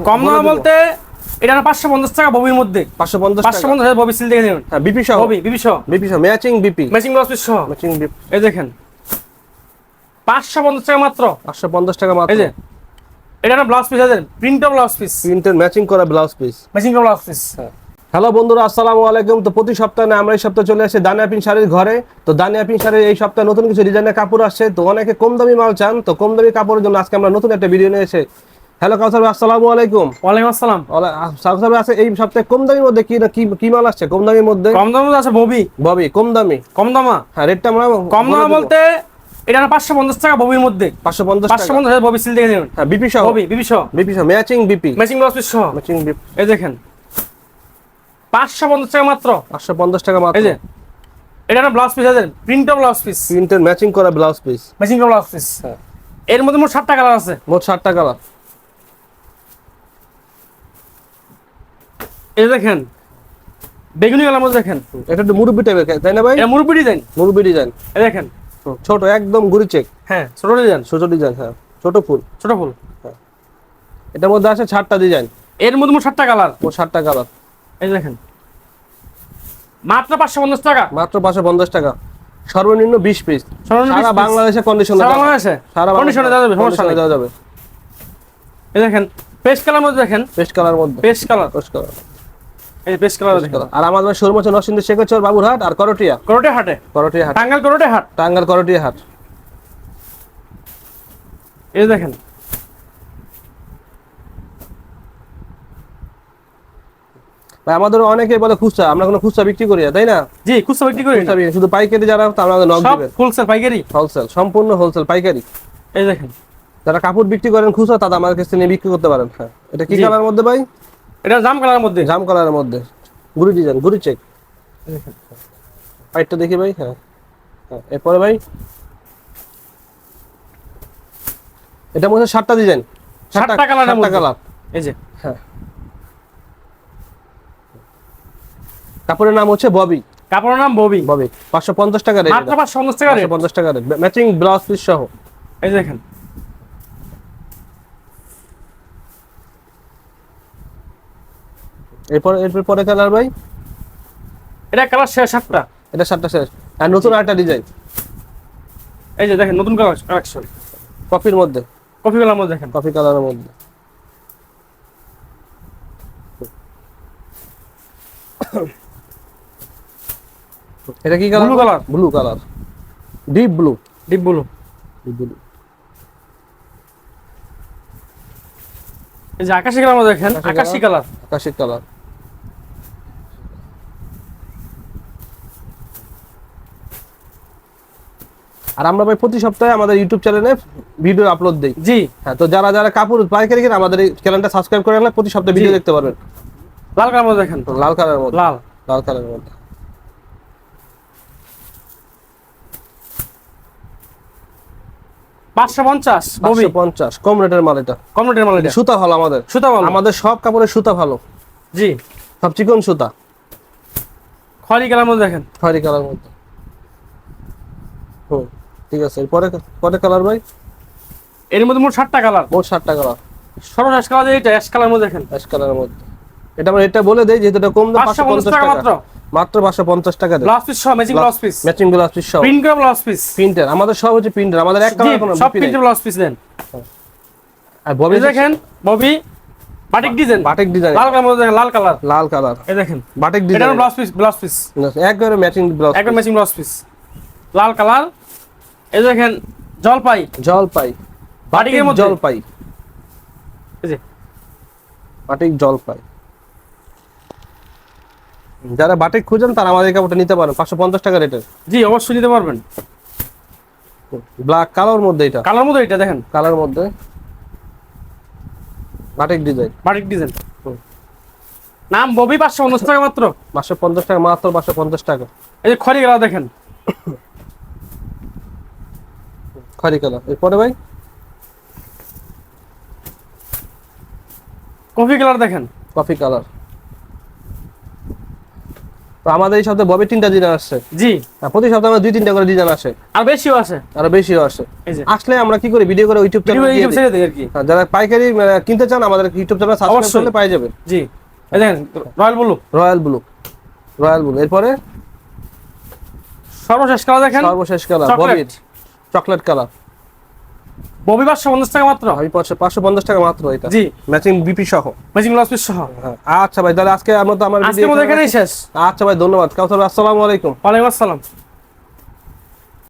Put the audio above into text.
কম দাম বলতে এটা 550 টাকা ববির মধ্যে 550 ববি সিল দেখে নেবেন। হ্যাঁ বিপি সহ, বিপি সহ matching BP, matching blouse piece সহ। ম্যাচিং বিপি এই দেখেন 550 টাকা মাত্র, 550 টাকা মাত্র। এই যে এটা না ব্লাউজ পিস আছে, প্রিন্টার ব্লাউজ পিস, প্রিন্টের ম্যাচিং করা ব্লাউজ পিস, ম্যাচিং করা ব্লাউজ পিস। হ্যালো বন্ধুরা, আসসালামু আলাইকুম। তো প্রতি সপ্তাহে আমরা এই সপ্তাহে চলে আসি দানিয়াপিন শাড়ির ঘরে। তো দানিয়াপিন শাড়ির এই সপ্তাহে নতুন কিছু ডিজাইনের কাপড় আসছে। তো অনেকে কম দামি মাল চান, তো কম দামি কাপড়ের জন্য আজকে আমরা নতুন একটা ভিডিও নিয়ে এসে। হ্যালো কাউসার ভাই, আসসালামু আলাইকুম। ওয়ালাইকুম আসসালাম। কাউসার ভাই আছে এই সপ্তাহে কম দামির মধ্যে কি মাল আসছে? কম দামির মধ্যে কম দামে আছে ববি কম দামি, কম দামা। হ্যাঁ রেটটা আমরা কম দামা বলতে এটা 550 টাকা ববির মধ্যে 550 টাকা, 550 ববি সিল দেখে নেবেন। হ্যাঁ বিপি সহ, বিপি সহ matching BP, matching blouse piece সহ। ম্যাচিং বিপি এই দেখেন 550 টাকা মাত্র, 550 টাকা মাত্র। এই যে এটা না ব্লাউজ পিস আছে, প্রিন্টার ব্লাউজ পিস, প্রিন্টের ম্যাচিং করা ব্লাউজ পিস, ম্যাচিং করা ব্লাউজ পিস। এর মধ্যে মোট 7টা কালার আছে, মোট 60 টাকা কালার। এই দেখেন বেগুনি কালার মধ্যে দেখেন, এটা একটু মুরব্বি টাইপের তাই না ভাই? এটা মুরব্বি ডিজাইন, মুরব্বি ডিজাইন। এই দেখেন ছোট একদম গুড়ি চেক, হ্যাঁ ছোট ডিজাইন, ছোট ডিজাইন, হ্যাঁ ছোট ফুল, ছোট ফুল। এটার মধ্যে আছে 60টা ডিজাইন, এর মধ্যে মোট 7টা কালার, মোট 60টা কালার। এই দেখেন মাত্র 550 টাকা, মাত্র 550 টাকা, সর্বনিম্ন 20 পিস। সারা বাংলাদেশে কন্ডিশন, সারা বাংলাদেশে কন্ডিশনে দেওয়া যাবে, সমস্যা নেই, দেওয়া যাবে। এই দেখেন পেস্ট কালার মধ্যে দেখেন, পেস্ট কালার মধ্যে, পেস্ট কালার, এই পেস্ট কালার দেখেন। আর আমাদের শোরুম আছে নরসিংদী শেখরচর বাবুরহাট আর করটিয়া, করটিয়া হাট, টাঙ্গাইল করটিয়া হাট। এই দেখেন ভাই আমাদের অনেকে বলে খুচরা, আমরা কোনো খুচরা বিক্রি করি না তাই না? জি খুচরা বিক্রি করি না, শুধু পাইকারি যারা আমাদের নক দিবেন, হোলসেল পাইকারি, হোলসেল, সম্পূর্ণ হোলসেল পাইকারি। এই দেখেন যারা কাপড় বিক্রি করেন খুচরা, তারা আমার কাছে নিয়ে বিক্রি করতে পারেন। হ্যাঁ এটা কি কালার মধ্যে ভাই? এটা জাম কালারের মধ্যে, জাম কালারের মধ্যে গুড়ি ডিজাইন, গুড়ি চেক। পাইটটা দেখি ভাই। হ্যাঁ হ্যাঁ এরপরে ভাই এটা মধ্যে 7টা ডিজাইন, 7টা কালারের মধ্যে কালার। এই যে হ্যাঁ কাপড়ের নাম হচ্ছে ববি, কাপড়ের নাম ববি। 550 টাকা রেট, মাত্র 550 টাকা রেট, 550 টাকা রেট, ম্যাচিং ব্লাউজ পিস সহ। এই দেখেন এরপর পরে কালার ভাই, এটা কালার শেষ 7টা, এটা 7টা শেষ। আর নতুন আরেকটা ডিজাইন, এই যে দেখেন নতুন কালেকশন, কফির মধ্যে, কফি কালার মধ্যে দেখেন, কফি কালারের মধ্যে। এটা কি colour? Blue colour, blue colour, deep blue, deep blue. Deep blue. এই যে আকাশী কালার মধ্যে দেখেন, আকাশী কালার, আকাশী কালার। আর আমরা ভাই প্রতি সপ্তাহে আমাদের ইউটিউব চ্যানেলে ভিডিও আপলোড দেই। জি হ্যাঁ, তো যারা যারা কাপড় পাইকারি কিনে আমাদের এই চ্যানেলটা সাবস্ক্রাইব করে রাখলে প্রতি সপ্তাহে ভিডিও দেখতে পারবেন। লাল কালার মধ্যে দেখেন, লাল কালারের মধ্যে, লাল লাল কালারের মধ্যে। 550 ববি, 550 কম রেটের মাল। এটা কম রেটের মাল, এটা সুতা ভালো, আমাদের সুতা ভালো, আমাদের সব কাপড়ের সুতা ভালো। জি সব চিকন সুতা, খয়েরি কালার মধ্যে দেখেন, খয়েরি কালার মধ্যে। ঠিক আছে। পরে কালার ভাই, এর মধ্যে মোট 7টা কালার, মোট 7টা কালার। সর্বশেষ কালার এটা অ্যাশ কালার মধ্যে দেখেন, অ্যাশ কালারের মধ্যে। এটা আমরা এটা বলে দেই যেহেতু এটা কম দাম, 550 টাকা মাত্র, মাত্র 550 টাকা দেয়। ব্লাউজ পিস সহ, matching blouse piece, matching blouse piece সহ, প্রিন্ট করা ব্লাউজ পিস, প্রিন্টার। আমাদের সব হচ্ছে প্রিন্টার, আমাদের এক কালার কোনো সব প্রিন্ট ব্লাউজ পিস দেন। আর ববি দেখেন Bobby batik design, batik design, লাল কালার মধ্যে দেখেন, লাল কালার, লাল কালার। এই দেখেন বাটিক এটা ডিজাইন, ব্লাউজ পিস একবারে ম্যাচিং ব্লাউজ, একদম ম্যাচিং ব্লাউজ পিস, লাল কালার। এই দেখেন জলপাই, জলপাই, বাটিকের মধ্যে, জলপাই, এই যে বাটিক জলপাই। যারা বাটিক খুঁজেন তারা আমাদের কাপড়টা নিতে পারেন 550 টাকা রেটের। জি অবশ্যই নিতে পারবেন। ব্ল্যাক কালার মধ্যে, এটা কালার মধ্যে, এটা দেখেন কালার মধ্যে বাটিক ডিজাইন, বাটিক ডিজাইন, নাম ববি, 550 টাকা মাত্র, 550 টাকা মাত্র, 550 টাকা। এই যে খয়েরি কালার দেখেন, খয়েরি কালার। এরপরে ভাই কফি কালার দেখেন, কফি কালার। তো আমাদের এই সপ্তাহে ববি 3টা ডিজাইন আসছে। জি, প্রতি সপ্তাহে আমরা 2-3টা করে ডিজাইন আসে, আর বেশিও আছে। আরো বেশিও আসে। এই যে আসলে আমরা কি করি, ভিডিও করে ইউটিউব চ্যানেলে দিয়ে ইউটিউব দিই। ছেড়ে দেই আর কি। যারা পাইকারি কিনতে চান আমাদের ইউটিউব চ্যানেল সাবস্ক্রাইব অবশ্যই। করলে পাই যাবে। জি, এই দেখেন royal blue, royal blue, royal blue. এরপরে সর্বশেষ কালার দেখেন, সর্বশেষ কালার চকলেট। ববির চকলেট কালার। ববি 550 টাকা মাত্র। আমি 550 টাকা মাত্র এটা। জি, ম্যাচিং বিপি সহ। ম্যাচিং গ্লাস পিস সহ। হ্যাঁ, আচ্ছা ভাই, তাহলে আজকে আমরা তো আমার আজকের মতো এখানেই শেষ। আচ্ছা ভাই, ধন্যবাদ। কাউসার, আসসালামু আলাইকুম। ওয়ালাইকুম আসসালাম।